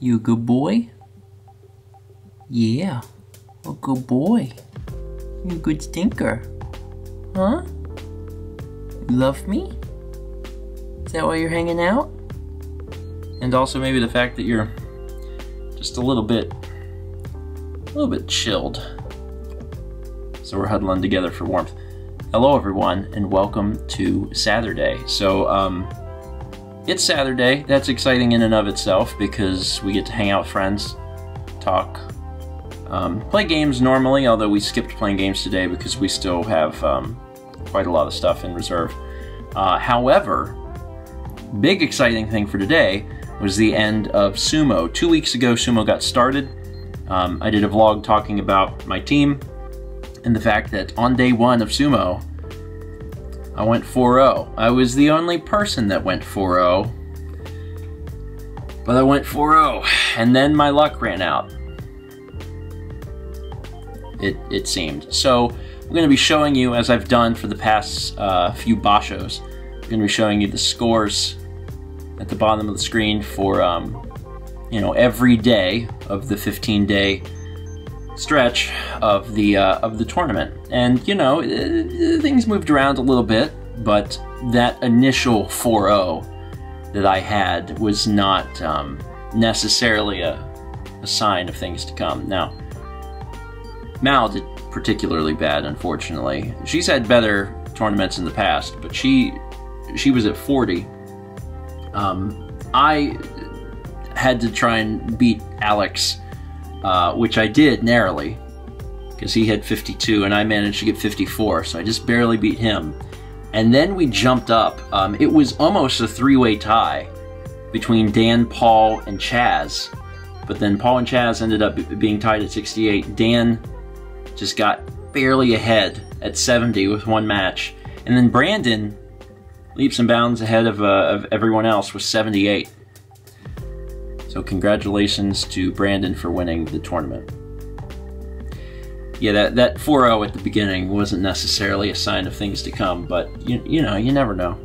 You a good boy? Yeah, a good boy. You a good stinker. Huh? You love me? Is that why you're hanging out? And also maybe the fact that you're just a little bit chilled. So we're huddling together for warmth. Hello everyone, and welcome to Saturday. So, it's Saturday. That's exciting in and of itself because we get to hang out with friends, talk, play games normally, although we skipped playing games today because we still have quite a lot of stuff in reserve. However, big exciting thing for today was the end of Sumo. 2 weeks ago, Sumo got started. I did a vlog talking about my team and the fact that on day one of Sumo, I went 4-0. I was the only person that went 4-0, but I went 4-0, and then my luck ran out. It seemed. So I'm going to be showing you, as I've done for the past few bashos, I'm going to be showing you the scores at the bottom of the screen for you know, every day of the 15-day stretch of the tournament. And you know, things moved around a little bit, but that initial 4-0 that I had was not necessarily a sign of things to come. Now, Mal did particularly bad, unfortunately. She's had better tournaments in the past, but she was at 40. I had to try and beat Alex, which I did narrowly, because he had 52 and I managed to get 54, so I just barely beat him. And then we jumped up. It was almost a three-way tie between Dan, Paul, and Chaz, but then Paul and Chaz ended up being tied at 68. Dan just got barely ahead at 70 with one match, and then Brandon, leaps and bounds ahead of everyone else, with 78. So congratulations to Brandon for winning the tournament. Yeah, that 4-0 at the beginning wasn't necessarily a sign of things to come, but you know, you never know.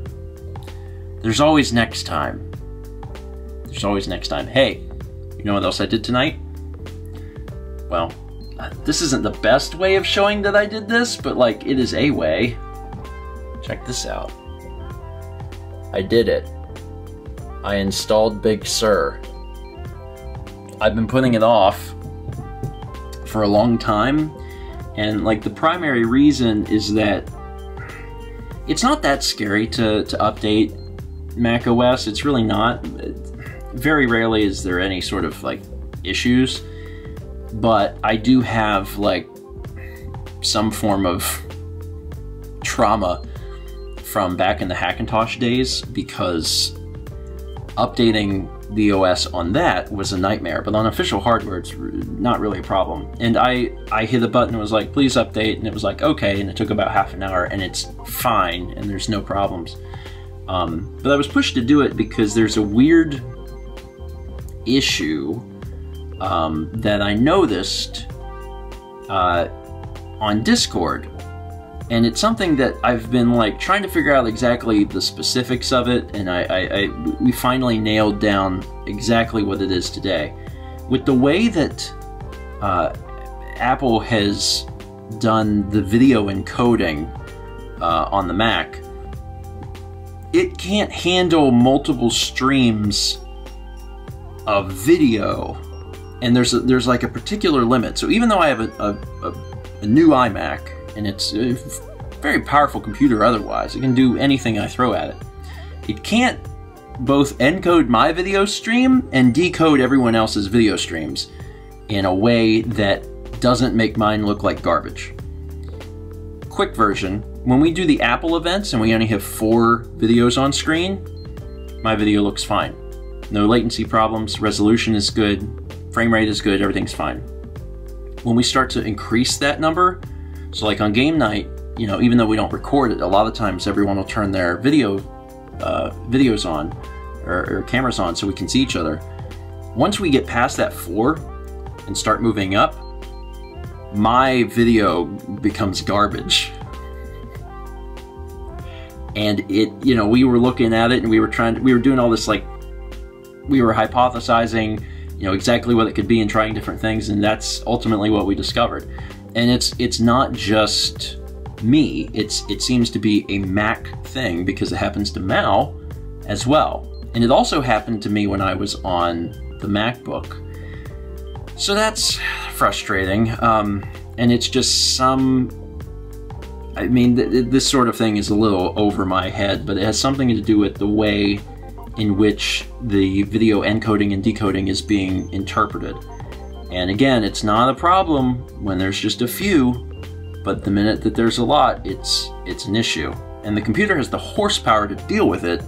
There's always next time. There's always next time. Hey, you know what else I did tonight? Well, this isn't the best way of showing that I did this, but like, it is a way. Check this out. I did it. I installed Big Sur. I've been putting it off for a long time, and like, the primary reason is that it's not that scary to update Mac OS. It's really not. Very rarely is there any sort of like issues, but I do have like some form of trauma from back in the Hackintosh days, because updating the OS on that was a nightmare, but on official hardware it's not really a problem. And I hit a button and was like, please update, and it was like, okay, and it took about half an hour, and it's fine, and there's no problems. But I was pushed to do it because there's a weird issue that I noticed on Discord. And it's something that I've been like trying to figure out exactly the specifics of it, and we finally nailed down exactly what it is today. With the way that Apple has done the video encoding on the Mac, it can't handle multiple streams of video, and there's like a particular limit. So even though I have a new iMac, and it's a very powerful computer otherwise, it can do anything I throw at it, it can't both encode my video stream and decode everyone else's video streams in a way that doesn't make mine look like garbage. Quick version, when we do the Apple events and we only have 4 videos on screen, my video looks fine. No latency problems, resolution is good, frame rate is good, everything's fine. When we start to increase that number, so like on game night, you know, even though we don't record it, a lot of times everyone will turn their videos on, or cameras on, so we can see each other. Once we get past that 4 and start moving up, my video becomes garbage. And it, you know, we were looking at it and we were doing all this, like, we were hypothesizing you know, exactly what it could be and trying different things, and that's ultimately what we discovered. And it's not just me, it seems to be a Mac thing, because it happens to Mal as well. And it also happened to me when I was on the MacBook. So that's frustrating. And it's just I mean, this sort of thing is a little over my head, but it has something to do with the way in which the video encoding and decoding is being interpreted. And again, it's not a problem when there's just a few, but the minute that there's a lot, it's an issue. And the computer has the horsepower to deal with it,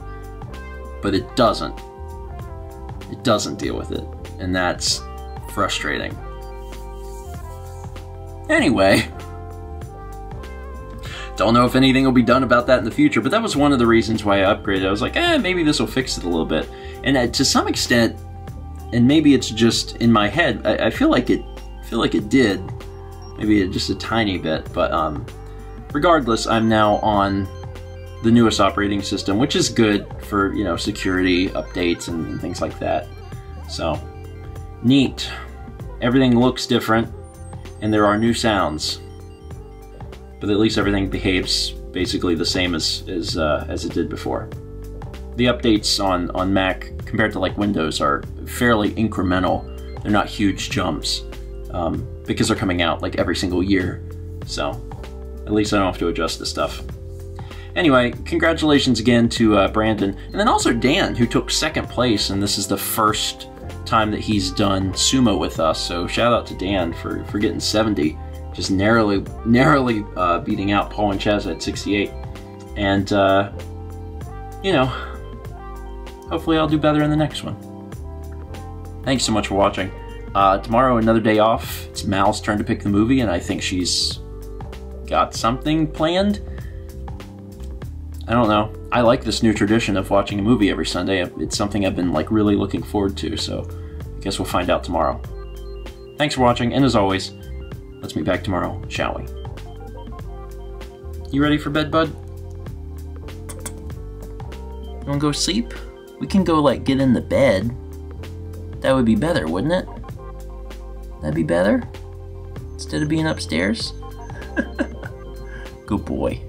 but it doesn't. It doesn't deal with it, and that's frustrating. Anyway, don't know if anything will be done about that in the future, but that was one of the reasons why I upgraded. I was like, maybe this will fix it a little bit. And to some extent, and maybe it's just in my head, I feel like it did. Maybe just a tiny bit, but regardless, I'm now on the newest operating system, which is good for, you know, security updates and things like that. So, neat. Everything looks different, and there are new sounds. But at least everything behaves basically the same as it did before. The updates on Mac compared to like Windows are fairly incremental. They're not huge jumps because they're coming out like every single year. So at least I don't have to adjust this stuff. Anyway, congratulations again to Brandon, and then also Dan, who took second place, and this is the first time that he's done sumo with us. So shout out to Dan for getting 70. Just narrowly beating out Paul and Chaz at 68. And, you know, hopefully I'll do better in the next one. Thanks so much for watching. Tomorrow, another day off. It's Mal's turn to pick the movie, and I think she's got something planned. I don't know. I like this new tradition of watching a movie every Sunday. It's something I've been, like, really looking forward to, so I guess we'll find out tomorrow. Thanks for watching, and as always, let's meet back tomorrow, shall we? You ready for bed, bud? You wanna go sleep? We can go, like, get in the bed. That would be better, wouldn't it? That'd be better? Instead of being upstairs? Good boy.